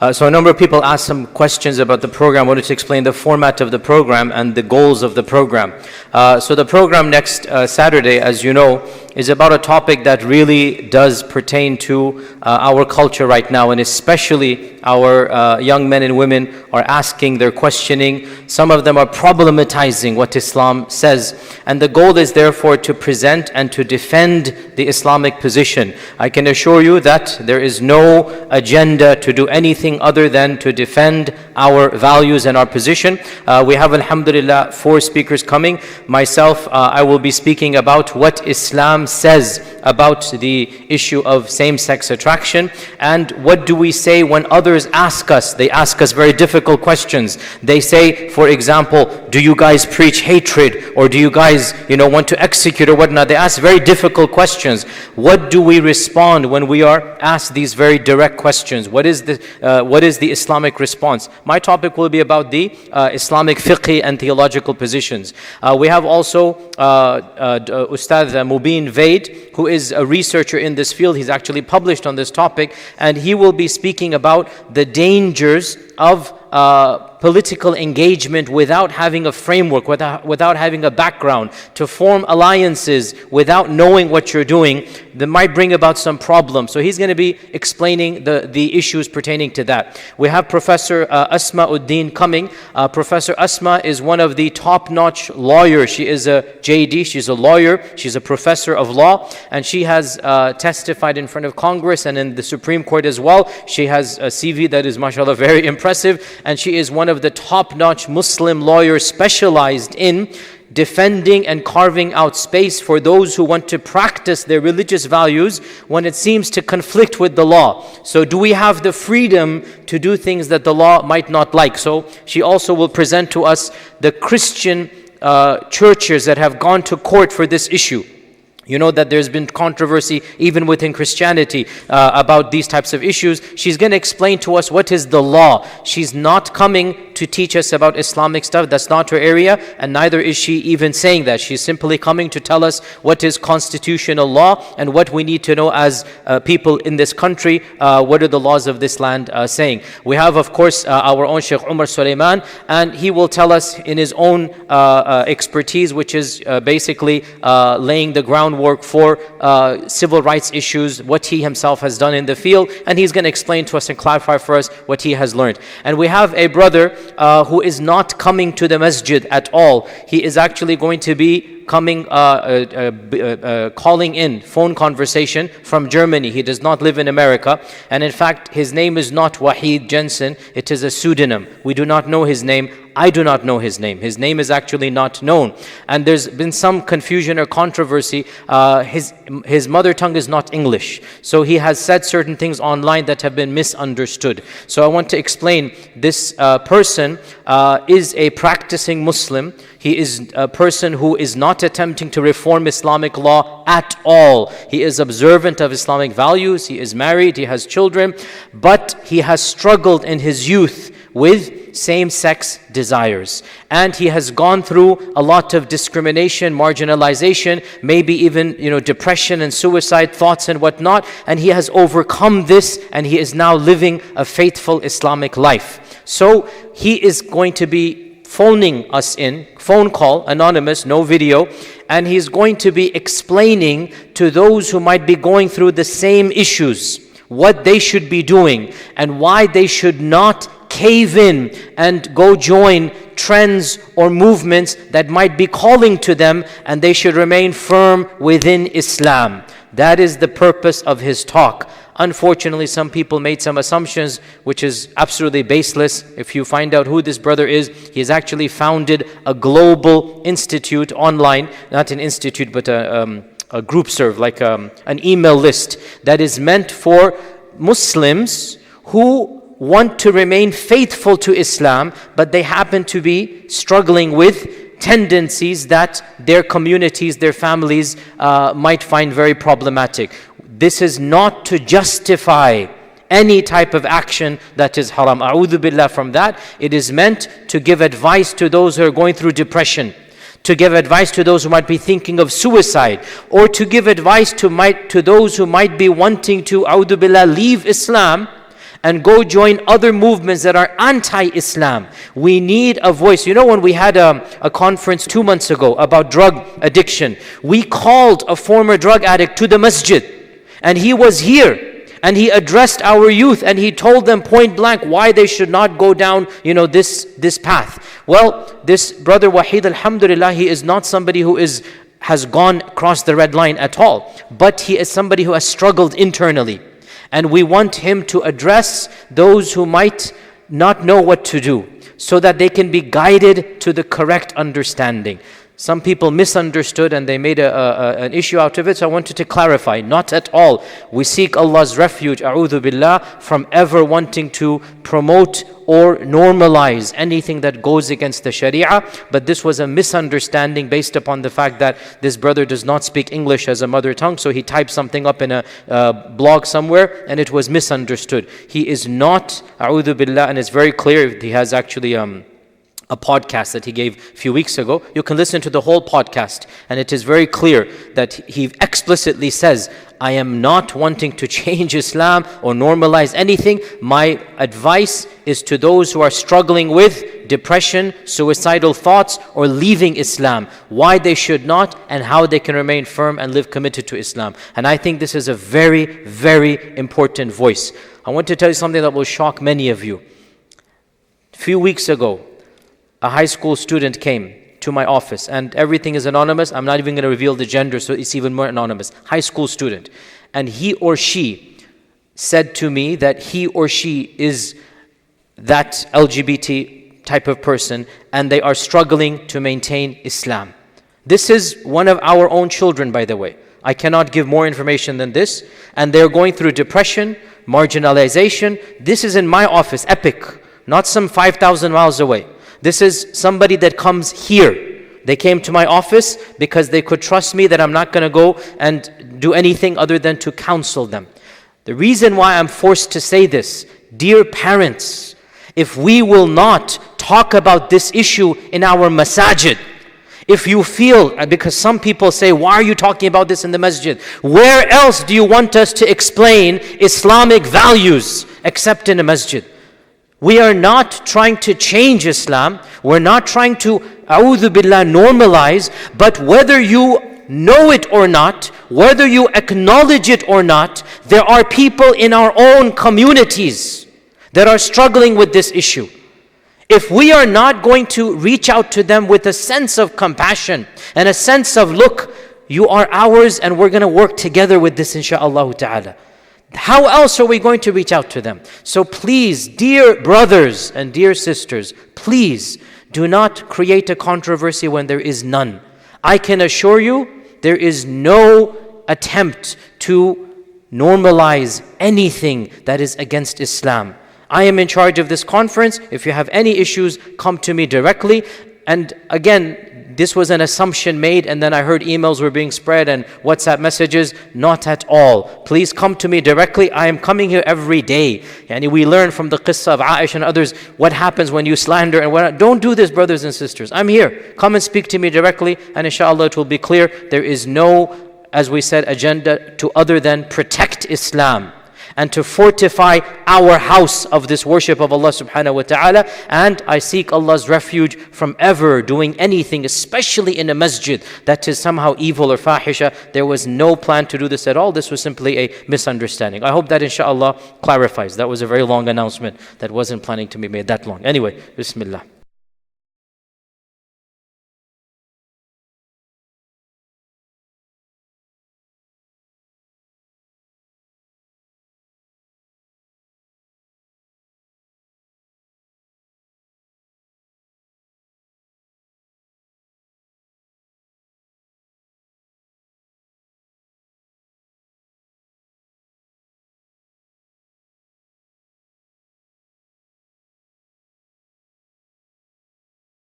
So a number of people asked some questions about the program. I wanted to explain the format of the program and the goals of the program. So the program next Saturday, as you know, is about a topic that really does pertain to our culture right now, and especially our young men and women are asking, they're questioning, some of them are problematizing what Islam says. And the goal is therefore to present and to defend the Islamic position. I can assure you that there is no agenda to do anything other than to defend our values and our position. We have, alhamdulillah, 4 speakers coming. Myself, I will be speaking about what Islam says about the issue of same-sex attraction, and what do we say when others ask us. They ask us very difficult questions. They say, for example, do you guys preach hatred, or do you guys want to execute or whatnot? They ask very difficult questions. What do we respond when we are asked these very direct questions? What is the Islamic response? My topic will be about the Islamic fiqh and theological positions. We have also Ustad Mubin Vaid, who is a researcher in this field. He's actually published on this topic, and he will be speaking about the dangers of political engagement without having a framework, without having a background, to form alliances without knowing what you're doing, that might bring about some problems. So he's going to be explaining the issues pertaining to that. We have Professor Asma Uddin coming. Professor Asma is one of the top-notch lawyers. She is a JD, she's a lawyer, she's a professor of law, and she has testified in front of Congress and in the Supreme Court as well. She has a CV that is, mashallah, very impressive, and she is one of the top-notch Muslim lawyers specialized in defending and carving out space for those who want to practice their religious values when it seems to conflict with the law. So do we have the freedom to do things that the law might not like? So she also will present to us the Christian churches that have gone to court for this issue. You know that there's been controversy even within Christianity about these types of issues. She's going to explain to us what is the law. She's not coming to teach us about Islamic stuff. That's not her area, and neither is she even saying that. She's simply coming to tell us what is constitutional law and what we need to know as people in this country. What are the laws of this land saying? We have, of course, our own Shaykh Umar Sulaiman, and he will tell us in his own expertise, which is basically laying the groundwork for civil rights issues, what he himself has done in the field, and he's going to explain to us and clarify for us what he has learned. And we have a brother who is not coming to the masjid at all. He is actually going to be coming, calling in phone conversation from Germany. He does not live in America, and in fact his name is not Wahid Jensen, it is a pseudonym. We do not know his name. I do not know his name. His name is actually not known, and there's been some confusion or controversy. His mother tongue is not English, so he has said certain things online that have been misunderstood. So I want to explain, this person is a practicing Muslim. He is a person who is not attempting to reform Islamic law at all. He is observant of Islamic values, he is married, he has children, but he has struggled in his youth with same-sex desires, and he has gone through a lot of discrimination, marginalization, maybe even depression and suicide thoughts and whatnot, and he has overcome this, and he is now living a faithful Islamic life. So he is going to be phoning us in, phone call, anonymous, no video, and he's going to be explaining to those who might be going through the same issues what they should be doing and why they should not cave in and go join trends or movements that might be calling to them, and they should remain firm within Islam. That is the purpose of his talk. Unfortunately, some people made some assumptions which is absolutely baseless. If you find out who this brother is, he has actually founded a global institute online, not an institute but a group serve, like an email list that is meant for Muslims who want to remain faithful to Islam, but they happen to be struggling with tendencies that their communities, their families might find very problematic. This is not to justify any type of action that is haram. A'udhu billah from that. It is meant to give advice to those who are going through depression, to give advice to those who might be thinking of suicide, or to give advice to those who might be wanting to, a'udhu billah, leave Islam and go join other movements that are anti-Islam. We need a voice. You know, when we had a conference 2 months ago about drug addiction, we called a former drug addict to the masjid, and he was here. And he addressed our youth, and he told them point blank why they should not go down, this path. Well, this brother Wahid, alhamdulillah, he is not somebody who has gone across the red line at all, but he is somebody who has struggled internally. And we want him to address those who might not know what to do, so that they can be guided to the correct understanding. Some people misunderstood and they made an issue out of it, so I wanted to clarify. Not at all. We seek Allah's refuge, a'udhu billah, from ever wanting to promote or normalize anything that goes against the Sharia. But this was a misunderstanding based upon the fact that this brother does not speak English as a mother tongue, so he typed something up in a blog somewhere and it was misunderstood. He is not, a'udhu billah, and it's very clear. He has actually a podcast that he gave a few weeks ago. You can listen to the whole podcast, and it is very clear that he explicitly says, I am not wanting to change Islam or normalize anything. My advice is to those who are struggling with depression, suicidal thoughts, or leaving Islam, why they should not and how they can remain firm and live committed to Islam. And I think this is a very, very important voice. I want to tell you something that will shock many of you. A few weeks ago, a high school student came to my office, and everything is anonymous. I'm not even going to reveal the gender, so it's even more anonymous. High school student. And he or she said to me that he or she is that LGBT type of person, and they are struggling to maintain Islam. This is one of our own children, by the way. I cannot give more information than this. And they're going through depression, marginalization. This is in my office, Epic, not some 5,000 miles away. This is somebody that comes here. They came to my office because they could trust me that I'm not going to go and do anything other than to counsel them. The reason why I'm forced to say this, dear parents, if we will not talk about this issue in our masajid, if you feel, because some people say, why are you talking about this in the masjid? Where else do you want us to explain Islamic values except in a masjid? We are not trying to change Islam. We're not trying to, a'udhu billah, normalize. But whether you know it or not, whether you acknowledge it or not, there are people in our own communities that are struggling with this issue. If we are not going to reach out to them with a sense of compassion and a sense of, look, you are ours and we're going to work together with this, insha'Allah ta'ala. How else are we going to reach out to them? So please, dear brothers and dear sisters, please do not create a controversy when there is none. I can assure you, there is no attempt to normalize anything that is against Islam. I am in charge of this conference. If you have any issues, come to me directly. And again, this was an assumption made, and then I heard emails were being spread and WhatsApp messages. Not at all. Please come to me directly. I am coming here every day. Yani we learn from the qissa of Aisha and others what happens when you slander and what. Don't do this, brothers and sisters. I'm here. Come and speak to me directly, and inshallah it will be clear. There is no, as we said, agenda to other than protect Islam and to fortify our house of this worship of Allah subhanahu wa ta'ala. And I seek Allah's refuge from ever doing anything, especially in a masjid, that is somehow evil or fahisha. There was no plan to do this at all. This was simply a misunderstanding. I hope that inshallah clarifies. That was a very long announcement that wasn't planning to be made that long. Anyway, Bismillah.